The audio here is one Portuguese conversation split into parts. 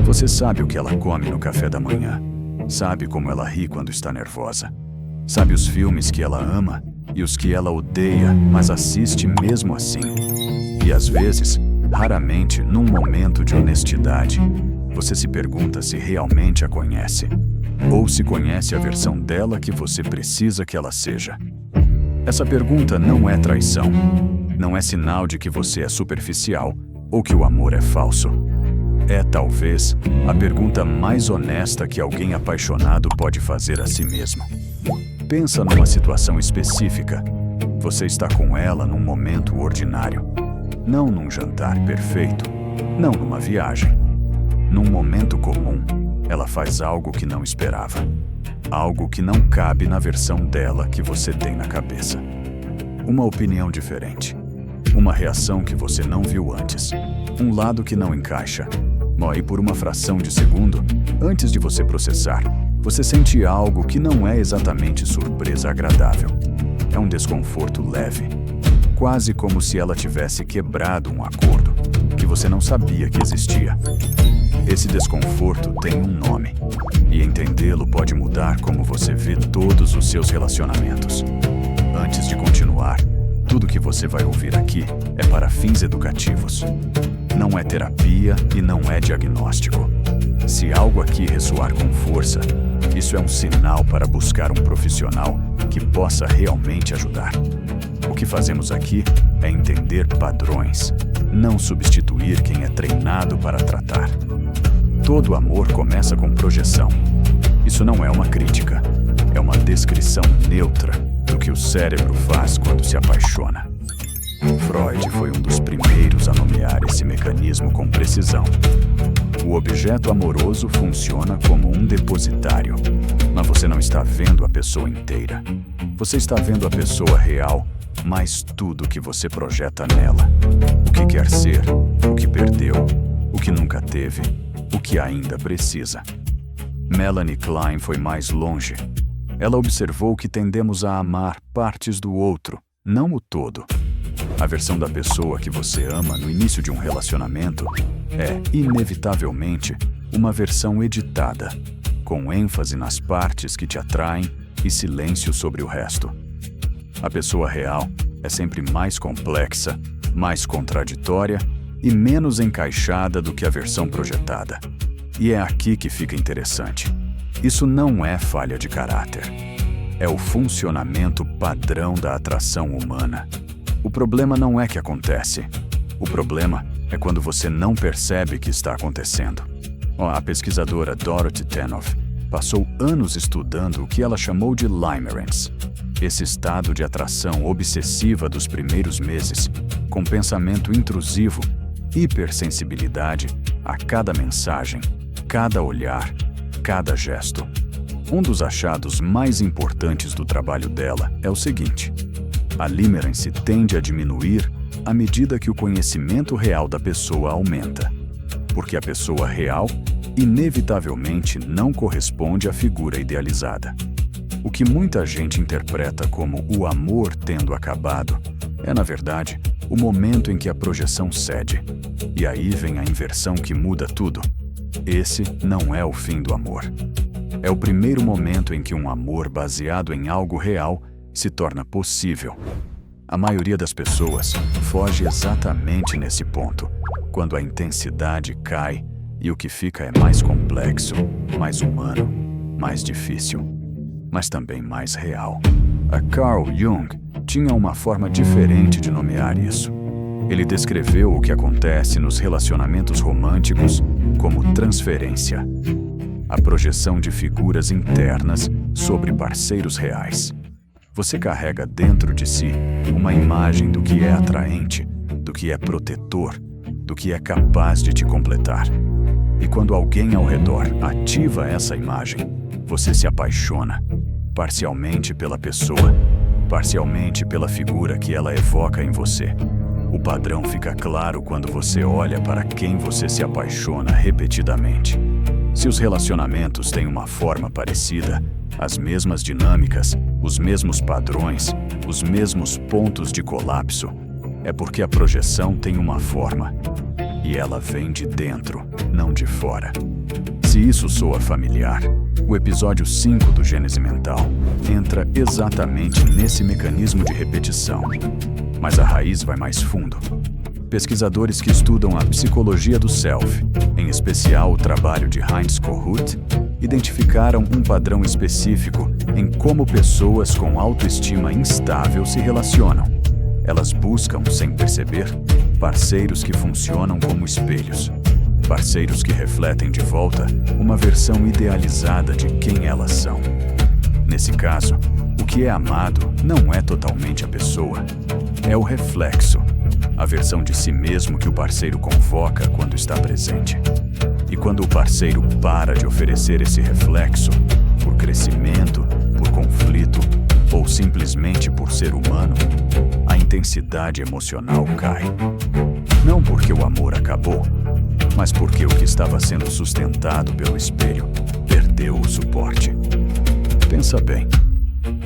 Você sabe o que ela come no café da manhã. Sabe como ela ri quando está nervosa. Sabe os filmes que ela ama e os que ela odeia, mas assiste mesmo assim. E às vezes, raramente, num momento de honestidade, você se pergunta se realmente a conhece. Ou se conhece a versão dela que você precisa que ela seja. Essa pergunta não é traição. Não é sinal de que você é superficial ou que o amor é falso. É, talvez, a pergunta mais honesta que alguém apaixonado pode fazer a si mesmo. Pensa numa situação específica. Você está com ela num momento ordinário. Não num jantar perfeito. Não numa viagem. Num momento comum, ela faz algo que não esperava. Algo que não cabe na versão dela que você tem na cabeça. Uma opinião diferente. Uma reação que você não viu antes. Um lado que não encaixa. E por uma fração de segundo, antes de você processar, você sente algo que não é exatamente surpresa agradável. É um desconforto leve. Quase como se ela tivesse quebrado um acordo que você não sabia que existia. Esse desconforto tem um nome, e entendê-lo pode mudar como você vê todos os seus relacionamentos. Antes de continuar, tudo que você vai ouvir aqui é para fins educativos. Não é terapia e não é diagnóstico. Se algo aqui ressoar com força, isso é um sinal para buscar um profissional que possa realmente ajudar. O que fazemos aqui é entender padrões, não substituir quem é treinado para tratar. Todo amor começa com projeção. Isso não é uma crítica, é uma descrição neutra do que o cérebro faz quando se apaixona. Freud foi um dos primeiros a nomear esse mecanismo com precisão. O objeto amoroso funciona como um depositário, mas você não está vendo a pessoa inteira. Você está vendo a pessoa real, mais tudo que você projeta nela. O que quer ser, o que perdeu, o que nunca teve, o que ainda precisa. Melanie Klein foi mais longe. Ela observou que tendemos a amar partes do outro, não o todo. A versão da pessoa que você ama no início de um relacionamento é, inevitavelmente, uma versão editada, com ênfase nas partes que te atraem e silêncio sobre o resto. A pessoa real é sempre mais complexa, mais contraditória e menos encaixada do que a versão projetada. E é aqui que fica interessante. Isso não é falha de caráter. É o funcionamento padrão da atração humana. O problema não é que acontece. O problema é quando você não percebe que está acontecendo. A pesquisadora Dorothy Tanoff passou anos estudando o que ela chamou de limerence. Esse estado de atração obsessiva dos primeiros meses, com pensamento intrusivo, hipersensibilidade a cada mensagem, cada olhar, cada gesto. Um dos achados mais importantes do trabalho dela é o seguinte: a limerence tende a diminuir à medida que o conhecimento real da pessoa aumenta, porque a pessoa real, inevitavelmente, não corresponde à figura idealizada. O que muita gente interpreta como o amor tendo acabado é, na verdade, o momento em que a projeção cede. E aí vem a inversão que muda tudo. Esse não é o fim do amor. É o primeiro momento em que um amor baseado em algo real se torna possível. A maioria das pessoas foge exatamente nesse ponto, quando a intensidade cai e o que fica é mais complexo, mais humano, mais difícil, mas também mais real. A Carl Jung tinha uma forma diferente de nomear isso. Ele descreveu o que acontece nos relacionamentos românticos como transferência, a projeção de figuras internas sobre parceiros reais. Você carrega dentro de si uma imagem do que é atraente, do que é protetor, do que é capaz de te completar. E quando alguém ao redor ativa essa imagem, você se apaixona, parcialmente pela pessoa, parcialmente pela figura que ela evoca em você. O padrão fica claro quando você olha para quem você se apaixona repetidamente. Se os relacionamentos têm uma forma parecida, as mesmas dinâmicas, os mesmos padrões, os mesmos pontos de colapso, é porque a projeção tem uma forma. E ela vem de dentro, não de fora. Se isso soa familiar, o episódio 5 do Gênese Mental entra exatamente nesse mecanismo de repetição. Mas a raiz vai mais fundo. Pesquisadores que estudam a psicologia do self, em especial o trabalho de Heinz Kohut, identificaram um padrão específico em como pessoas com autoestima instável se relacionam. Elas buscam, sem perceber, parceiros que funcionam como espelhos. Parceiros que refletem de volta uma versão idealizada de quem elas são. Nesse caso, o que é amado não é totalmente a pessoa, é o reflexo, a versão de si mesmo que o parceiro convoca quando está presente. E quando o parceiro para de oferecer esse reflexo, por crescimento, por conflito ou simplesmente por ser humano, a intensidade emocional cai. Não porque o amor acabou, mas porque o que estava sendo sustentado pelo espelho perdeu o suporte. Pensa bem,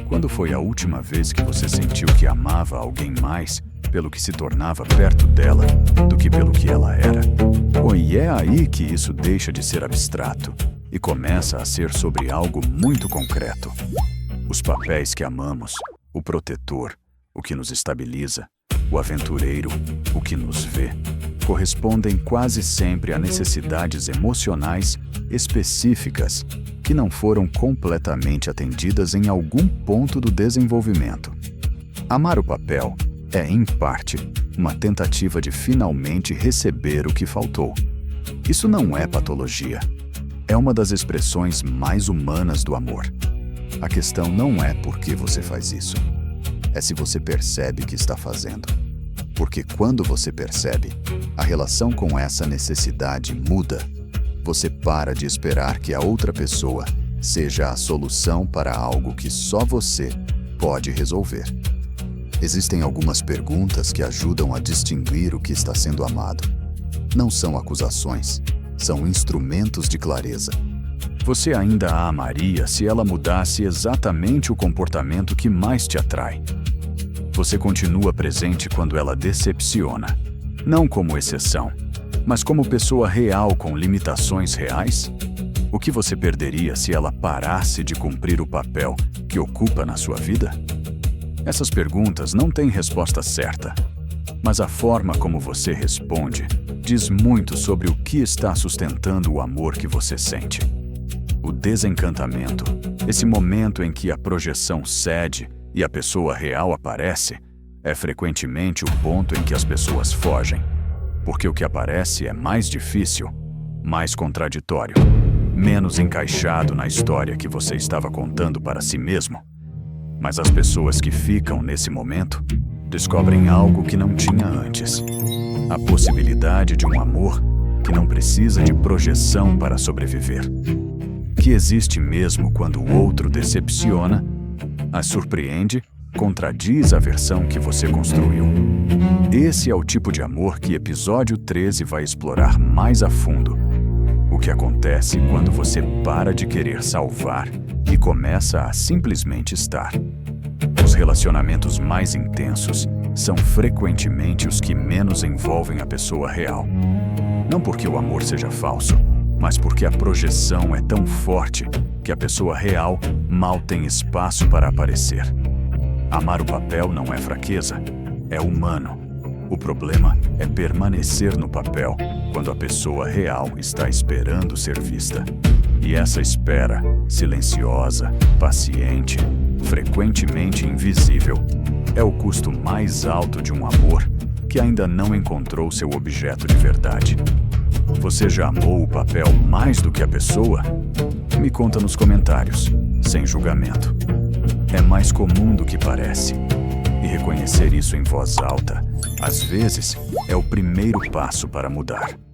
quando foi a última vez que você sentiu que amava alguém mais pelo que se tornava perto dela do que pelo que ela era? E é aí que isso deixa de ser abstrato e começa a ser sobre algo muito concreto. Os papéis que amamos, o protetor, o que nos estabiliza, o aventureiro, o que nos vê, correspondem quase sempre a necessidades emocionais específicas que não foram completamente atendidas em algum ponto do desenvolvimento. Amar o papel é, em parte, uma tentativa de finalmente receber o que faltou. Isso não é patologia. É uma das expressões mais humanas do amor. A questão não é por que você faz isso. É se você percebe que está fazendo. Porque quando você percebe, a relação com essa necessidade muda. Você para de esperar que a outra pessoa seja a solução para algo que só você pode resolver. Existem algumas perguntas que ajudam a distinguir o que está sendo amado. Não são acusações, são instrumentos de clareza. Você ainda a amaria se ela mudasse exatamente o comportamento que mais te atrai. Você continua presente quando ela decepciona, não como exceção, mas como pessoa real com limitações reais? O que você perderia se ela parasse de cumprir o papel que ocupa na sua vida? Essas perguntas não têm resposta certa, mas a forma como você responde diz muito sobre o que está sustentando o amor que você sente. O desencantamento, esse momento em que a projeção cede e a pessoa real aparece, é frequentemente o ponto em que as pessoas fogem, porque o que aparece é mais difícil, mais contraditório, menos encaixado na história que você estava contando para si mesmo. Mas as pessoas que ficam nesse momento descobrem algo que não tinha antes. A possibilidade de um amor que não precisa de projeção para sobreviver. Que existe mesmo quando o outro decepciona, a surpreende, contradiz a versão que você construiu. Esse é o tipo de amor que episódio 13 vai explorar mais a fundo. O que acontece quando você para de querer salvar e começa a simplesmente estar. Os relacionamentos mais intensos são frequentemente os que menos envolvem a pessoa real. Não porque o amor seja falso, mas porque a projeção é tão forte que a pessoa real mal tem espaço para aparecer. Amar o papel não é fraqueza, é humano. O problema é permanecer no papel quando a pessoa real está esperando ser vista. E essa espera, silenciosa, paciente, frequentemente invisível, é o custo mais alto de um amor que ainda não encontrou seu objeto de verdade. Você já amou o papel mais do que a pessoa? Me conta nos comentários, sem julgamento. É mais comum do que parece. E reconhecer isso em voz alta, às vezes, é o primeiro passo para mudar.